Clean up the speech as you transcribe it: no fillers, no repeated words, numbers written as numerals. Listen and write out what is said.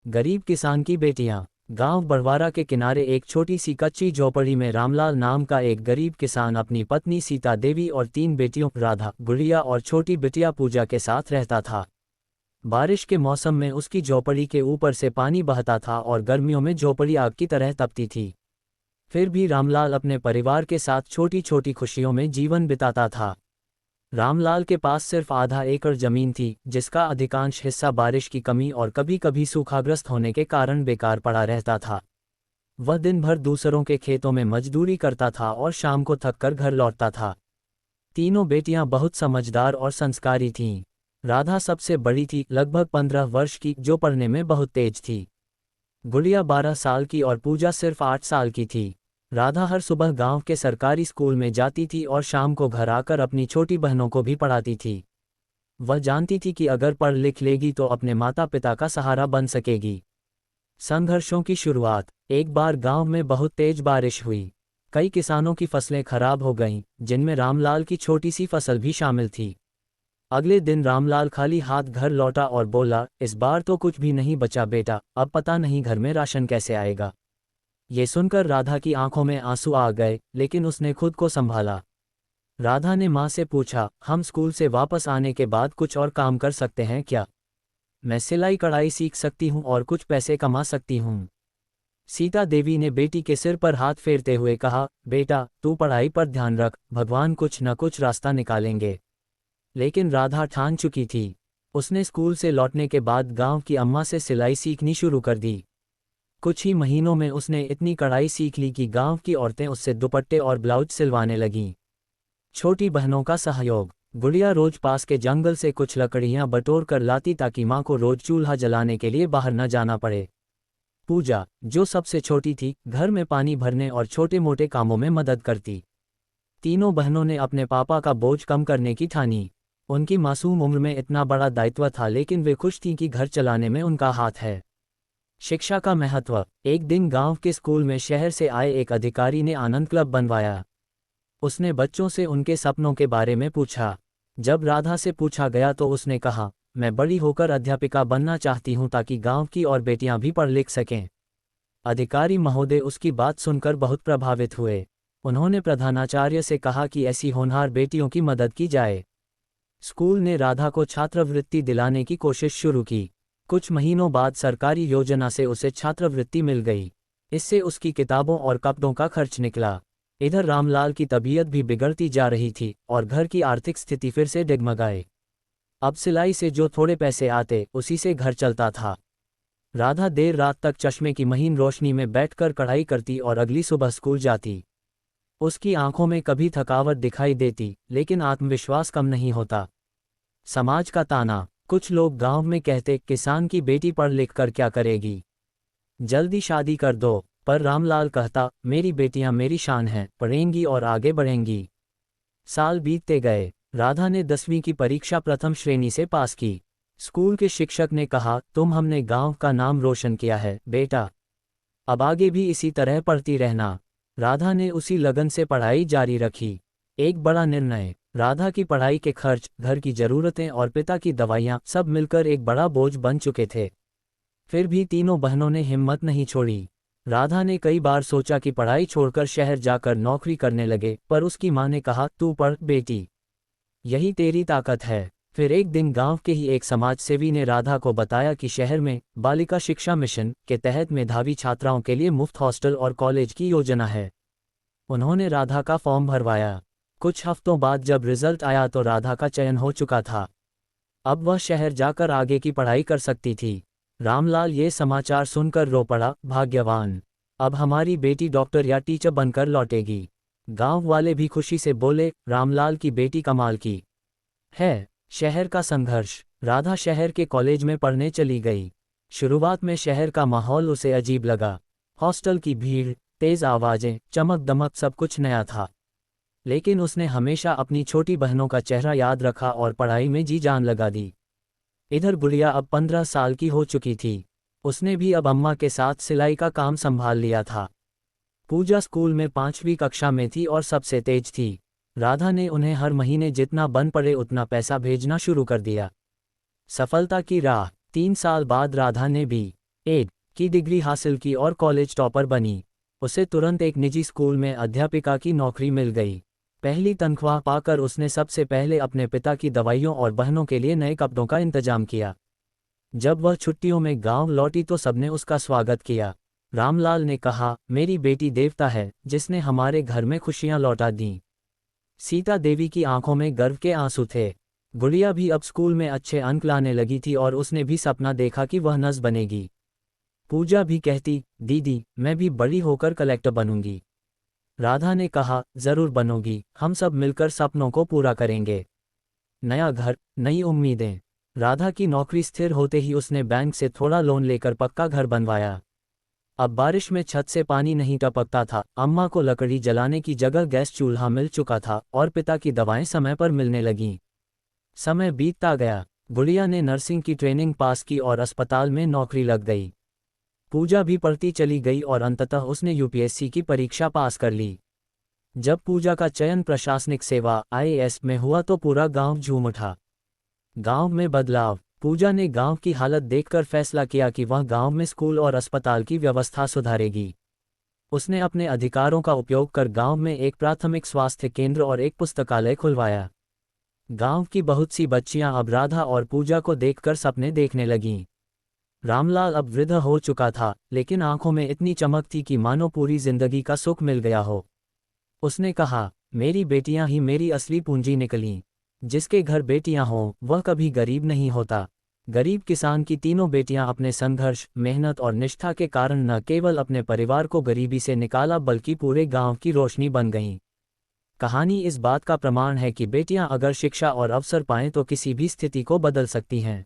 गरीब किसान की बेटियां। गांव बड़वारा के किनारे एक छोटी सी कच्ची झोपड़ी में रामलाल नाम का एक गरीब किसान अपनी पत्नी सीता देवी और 3 बेटियों राधा, गुड़िया और छोटी बिटिया पूजा के साथ रहता था। बारिश के मौसम में उसकी झोपड़ी के ऊपर से पानी बहता था और गर्मियों में झोपड़ी आग की तरह तपती थी। फिर भी रामलाल अपने परिवार के साथ छोटी छोटी खुशियों में जीवन बिताता था। रामलाल के पास सिर्फ आधा एकड़ जमीन थी, जिसका अधिकांश हिस्सा बारिश की कमी और कभी कभी सूखाग्रस्त होने के कारण बेकार पड़ा रहता था। वह दिन भर दूसरों के खेतों में मजदूरी करता था और शाम को थककर घर लौटता था। तीनों बेटियां बहुत समझदार और संस्कारी थीं। राधा सबसे बड़ी थी, लगभग 15 वर्ष की, जो पढ़ने में बहुत तेज थी। गुड़िया 12 साल की और पूजा सिर्फ 8 साल की थी। राधा हर सुबह गांव के सरकारी स्कूल में जाती थी और शाम को घर आकर अपनी छोटी बहनों को भी पढ़ाती थी। वह जानती थी कि अगर पढ़ लिख लेगी तो अपने माता पिता का सहारा बन सकेगी। संघर्षों की शुरुआत। एक बार गांव में बहुत तेज बारिश हुई। कई किसानों की फसलें खराब हो गईं, जिनमें रामलाल की छोटी सी फसल भी शामिल थी। अगले दिन रामलाल खाली हाथ घर लौटा और बोला, इस बार तो कुछ भी नहीं बचा बेटा, अब पता नहीं घर में राशन कैसे आएगा। ये सुनकर राधा की आंखों में आंसू आ गए, लेकिन उसने खुद को संभाला। राधा ने माँ से पूछा, हम स्कूल से वापस आने के बाद कुछ और काम कर सकते हैं क्या? मैं सिलाई कढ़ाई सीख सकती हूँ और कुछ पैसे कमा सकती हूँ। सीता देवी ने बेटी के सिर पर हाथ फेरते हुए कहा, बेटा तू पढ़ाई पर ध्यान रख, भगवान कुछ न कुछ रास्ता निकालेंगे। लेकिन राधा ठान चुकी थी। उसने स्कूल से लौटने के बाद गांव की अम्मा से सिलाई सीखनी शुरू कर दी। कुछ ही महीनों में उसने इतनी कढ़ाई सीख ली कि गांव की औरतें उससे दुपट्टे और ब्लाउज सिलवाने लगीं। छोटी बहनों का सहयोग। गुड़िया रोज पास के जंगल से कुछ लकड़ियां बटोर कर लाती ताकि मां को रोज चूल्हा जलाने के लिए बाहर न जाना पड़े। पूजा, जो सबसे छोटी थी, घर में पानी भरने और छोटे मोटे कामों में मदद करती। तीनों बहनों ने अपने पापा का बोझ कम करने की ठानी। उनकी मासूम उम्र में इतना बड़ा दायित्व था, लेकिन वे खुश थीं कि घर चलाने में उनका हाथ है। शिक्षा का महत्व। एक दिन गांव के स्कूल में शहर से आए एक अधिकारी ने आनंद क्लब बनवाया। उसने बच्चों से उनके सपनों के बारे में पूछा। जब राधा से पूछा गया तो उसने कहा, मैं बड़ी होकर अध्यापिका बनना चाहती हूँ ताकि गांव की और बेटियां भी पढ़ लिख सकें। अधिकारी महोदय उसकी बात सुनकर बहुत प्रभावित हुए। उन्होंने प्रधानाचार्य से कहा कि ऐसी होनहार बेटियों की मदद की जाए। स्कूल ने राधा को छात्रवृत्ति दिलाने की कोशिश शुरू की। कुछ महीनों बाद सरकारी योजना से उसे छात्रवृत्ति मिल गई। इससे उसकी किताबों और कपड़ों का खर्च निकला। इधर रामलाल की तबीयत भी बिगड़ती जा रही थी और घर की आर्थिक स्थिति फिर से डगमगाए। अब सिलाई से जो थोड़े पैसे आते, उसी से घर चलता था। राधा देर रात तक चश्मे की महीन रोशनी में बैठकर कढ़ाई करती और अगली सुबह स्कूल जाती। उसकी आंखों में कभी थकावट दिखाई देती, लेकिन आत्मविश्वास कम नहीं होता। समाज का ताना। कुछ लोग गांव में कहते, किसान की बेटी पढ़ लिख कर क्या करेगी, जल्दी शादी कर दो। पर रामलाल कहता, मेरी बेटियां मेरी शान हैं, पढ़ेंगी और आगे बढ़ेंगी। साल बीतते गए। राधा ने 10वीं की परीक्षा प्रथम श्रेणी से पास की। स्कूल के शिक्षक ने कहा, तुम हमने गांव का नाम रोशन किया है बेटा, अब आगे भी इसी तरह पढ़ती रहना। राधा ने उसी लगन से पढ़ाई जारी रखी। एक बड़ा निर्णय। राधा की पढ़ाई के खर्च, घर की जरूरतें और पिता की दवाइयाँ सब मिलकर एक बड़ा बोझ बन चुके थे। फिर भी तीनों बहनों ने हिम्मत नहीं छोड़ी। राधा ने कई बार सोचा कि पढ़ाई छोड़कर शहर जाकर नौकरी करने लगे, पर उसकी माँ ने कहा, तू पढ़ बेटी, यही तेरी ताकत है। फिर एक दिन गांव के ही एक समाजसेवी ने राधा को बताया कि शहर में बालिका शिक्षा मिशन के तहत मेधावी छात्राओं के लिए मुफ्त हॉस्टल और कॉलेज की योजना है। उन्होंने राधा का फॉर्म भरवाया। कुछ हफ्तों बाद जब रिजल्ट आया तो राधा का चयन हो चुका था। अब वह शहर जाकर आगे की पढ़ाई कर सकती थी। रामलाल ये समाचार सुनकर रो पड़ा, भाग्यवान, अब हमारी बेटी डॉक्टर या टीचर बनकर लौटेगी। गांव वाले भी खुशी से बोले, रामलाल की बेटी कमाल की है। शहर का संघर्ष। राधा शहर के कॉलेज में पढ़ने चली गई। शुरुआत में शहर का माहौल उसे अजीब लगा। हॉस्टल की भीड़, तेज आवाजें, चमक दमक, सब कुछ नया था। लेकिन उसने हमेशा अपनी छोटी बहनों का चेहरा याद रखा और पढ़ाई में जी जान लगा दी। इधर गुड़िया अब 15 साल की हो चुकी थी। उसने भी अब अम्मा के साथ सिलाई का काम संभाल लिया था। पूजा स्कूल में 5वीं कक्षा में थी और सबसे तेज थी। राधा ने उन्हें हर महीने जितना बन पड़े उतना पैसा भेजना शुरू कर दिया। सफलता की राह। 3 साल बाद राधा ने भी एड की डिग्री हासिल की और कॉलेज टॉपर बनी। उसे तुरंत एक निजी स्कूल में अध्यापिका की नौकरी मिल गई। पहली तनख्वाह पाकर उसने सबसे पहले अपने पिता की दवाइयों और बहनों के लिए नए कपड़ों का इंतजाम किया। जब वह छुट्टियों में गांव लौटी तो सबने उसका स्वागत किया। रामलाल ने कहा, मेरी बेटी देवता है जिसने हमारे घर में खुशियां लौटा दीं। सीता देवी की आंखों में गर्व के आंसू थे। गुड़िया भी अब स्कूल में अच्छे अंक लाने लगी थी और उसने भी सपना देखा कि वह नर्स बनेगी। पूजा भी कहती, दीदी मैं भी बड़ी होकर कलेक्टर बनूंगी। राधा ने कहा, जरूर बनोगी, हम सब मिलकर सपनों को पूरा करेंगे। नया घर, नई उम्मीदें। राधा की नौकरी स्थिर होते ही उसने बैंक से थोड़ा लोन लेकर पक्का घर बनवाया। अब बारिश में छत से पानी नहीं टपकता था, अम्मा को लकड़ी जलाने की जगह गैस चूल्हा मिल चुका था और पिता की दवाएं समय पर मिलने लगीं। समय बीतता गया। गुड़िया ने नर्सिंग की ट्रेनिंग पास की और अस्पताल में नौकरी लग गई। पूजा भी पढ़ती चली गई और अंततः उसने यूपीएससी की परीक्षा पास कर ली। जब पूजा का चयन प्रशासनिक सेवा आईएएस में हुआ तो पूरा गांव झूम उठा। गांव में बदलाव। पूजा ने गांव की हालत देखकर फैसला किया कि वह गांव में स्कूल और अस्पताल की व्यवस्था सुधारेगी। उसने अपने अधिकारों का उपयोग कर गांव में एक प्राथमिक स्वास्थ्य केंद्र और एक पुस्तकालय खुलवाया। गांव की बहुत सी बच्चियां अब राधा और पूजा को देखकर सपने देखने लगीं। रामलाल अब वृद्ध हो चुका था, लेकिन आंखों में इतनी चमक थी कि मानो पूरी जिंदगी का सुख मिल गया हो। उसने कहा, मेरी बेटियां ही मेरी असली पूंजी निकलीं। जिसके घर बेटियां हों वह कभी गरीब नहीं होता। गरीब किसान की तीनों बेटियां अपने संघर्ष, मेहनत और निष्ठा के कारण न केवल अपने परिवार को गरीबी से निकाला बल्कि पूरे गांव की रोशनी बन गईं। कहानी इस बात का प्रमाण है कि बेटियां अगर शिक्षा और अवसर पाएं तो किसी भी स्थिति को बदल सकती हैं।